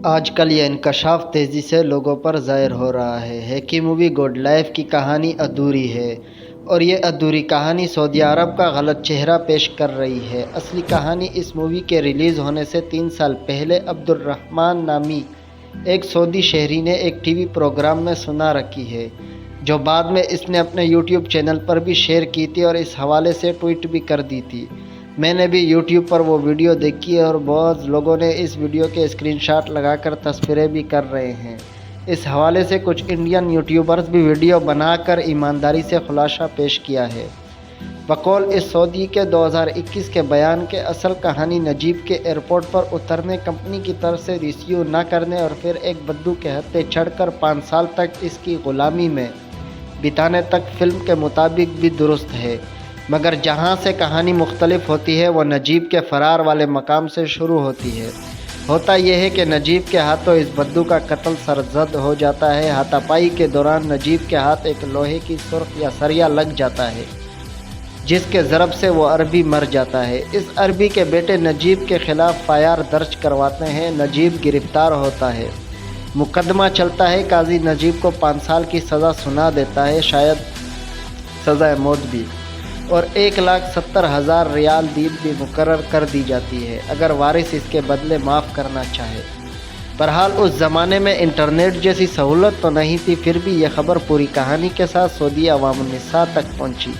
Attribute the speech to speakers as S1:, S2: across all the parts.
S1: آج کل یہ انکشاف تیزی سے لوگوں پر ظاہر ہو رہا ہے کہ مووی گوڈ لائف کی کہانی ادھوری ہے اور یہ ادھوری کہانی سعودی عرب کا غلط چہرہ پیش کر رہی ہے۔ اصلی کہانی اس مووی کے ریلیز ہونے سے 3 سال پہلے عبد الرحمن نامی ایک سعودی شہری نے ایک ٹی وی پروگرام میں سنا رکھی ہے، جو بعد میں اس نے اپنے یوٹیوب چینل پر بھی شیئر کی تھی اور اس حوالے سے ٹویٹ بھی کر دی تھی۔ میں نے بھی یوٹیوب پر وہ ویڈیو دیکھی ہے اور بہت لوگوں نے اس ویڈیو کے اسکرین شاٹ لگا کر تصویریں بھی کر رہے ہیں۔ اس حوالے سے کچھ انڈین یوٹیوبرز بھی ویڈیو بنا کر ایمانداری سے خلاصہ پیش کیا ہے۔ بقول اس سعودی کے 2021 کے بیان کے اصل کہانی نجیب کے ایئرپورٹ پر اترنے، کمپنی کی طرف سے ریسیو نہ کرنے اور پھر ایک بدو کے ہتھے چڑھ کر 5 سال تک اس کی غلامی میں بتانے تک فلم کے مطابق بھی درست ہے، مگر جہاں سے کہانی مختلف ہوتی ہے وہ نجیب کے فرار والے مقام سے شروع ہوتی ہے۔ ہوتا یہ ہے کہ نجیب کے ہاتھوں اس بدو کا قتل سرزد ہو جاتا ہے۔ ہاتھا پائی کے دوران نجیب کے ہاتھ ایک لوہے کی سرخ یا سریا لگ جاتا ہے، جس کے ضرب سے وہ عربی مر جاتا ہے۔ اس عربی کے بیٹے نجیب کے خلاف FIR درج کرواتے ہیں۔ نجیب گرفتار ہوتا ہے، مقدمہ چلتا ہے، قاضی نجیب کو 5 سال کی سزا سنا دیتا ہے، شاید سزائے موت بھی، اور 1,70,000 ریال دید بھی مقرر کر دی جاتی ہے اگر وارث اس کے بدلے معاف کرنا چاہے۔ بہرحال اس زمانے میں انٹرنیٹ جیسی سہولت تو نہیں تھی، پھر بھی یہ خبر پوری کہانی کے ساتھ سعودی عوام النساء تک پہنچی۔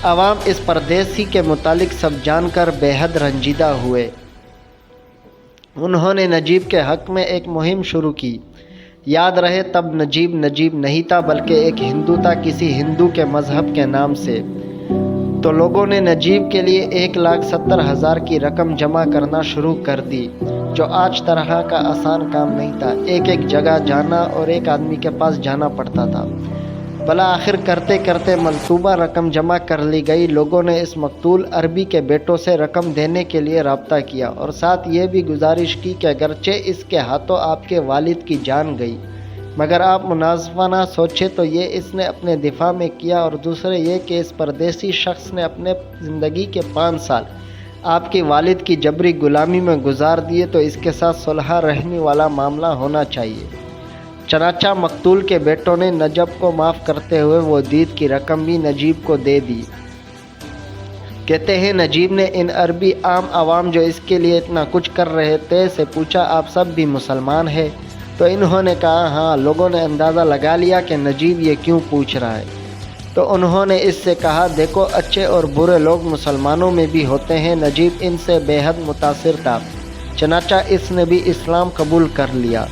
S1: عوام اس پردیسی کے متعلق سب جان کر بے حد رنجیدہ ہوئے۔ انہوں نے نجیب کے حق میں ایک مہم شروع کی۔ یاد رہے تب نجیب نہیں تھا بلکہ ایک ہندو تھا، کسی ہندو کے مذہب کے نام سے۔ تو لوگوں نے نجیب کے لیے 1,70,000 کی رقم جمع کرنا شروع کر دی، جو آج طرح کا آسان کام نہیں تھا۔ ایک جگہ جانا اور ایک آدمی کے پاس جانا پڑتا تھا۔ بالآخر کرتے کرتے منصوبہ رقم جمع کر لی گئی۔ لوگوں نے اس مقتول عربی کے بیٹوں سے رقم دینے کے لیے رابطہ کیا اور ساتھ یہ بھی گزارش کی کہ اگرچہ اس کے ہاتھوں آپ کے والد کی جان گئی، مگر آپ منصفانہ سوچیں تو یہ اس نے اپنے دفاع میں کیا، اور دوسرے یہ کہ اس پردیسی شخص نے اپنے زندگی کے 5 سال آپ کے والد کی جبری غلامی میں گزار دیے، تو اس کے ساتھ صلح رحمی والا معاملہ ہونا چاہیے۔ چنانچہ مقتول کے بیٹوں نے نجب کو معاف کرتے ہوئے وہ دید کی رقم بھی نجیب کو دے دی۔ کہتے ہیں نجیب نے ان عربی عام عوام جو اس کے لیے اتنا کچھ کر رہے تھے سے پوچھا، آپ سب بھی مسلمان ہیں؟ تو انہوں نے کہا ہاں۔ لوگوں نے اندازہ لگا لیا کہ نجیب یہ کیوں پوچھ رہا ہے، تو انہوں نے اس سے کہا دیکھو اچھے اور برے لوگ مسلمانوں میں بھی ہوتے ہیں۔ نجیب ان سے بے حد متاثر تھا، چنانچہ اس نے بھی اسلام قبول کر لیا۔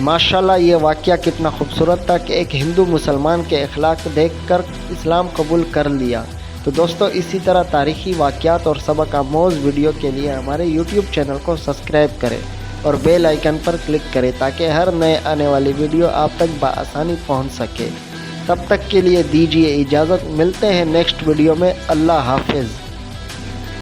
S1: ماشاءاللہ یہ واقعہ کتنا خوبصورت تھا کہ ایک ہندو مسلمان کے اخلاق دیکھ کر اسلام قبول کر لیا۔ تو دوستو اسی طرح تاریخی واقعات اور سبق آموز ویڈیو کے لیے ہمارے یوٹیوب چینل کو سبسکرائب کریں اور بیل آئیکن پر کلک کریں تاکہ ہر نئے آنے والی ویڈیو آپ تک بآسانی پہنچ سکے۔ تب تک کے لیے دیجیے اجازت، ملتے ہیں نیکسٹ ویڈیو میں۔ اللہ حافظ۔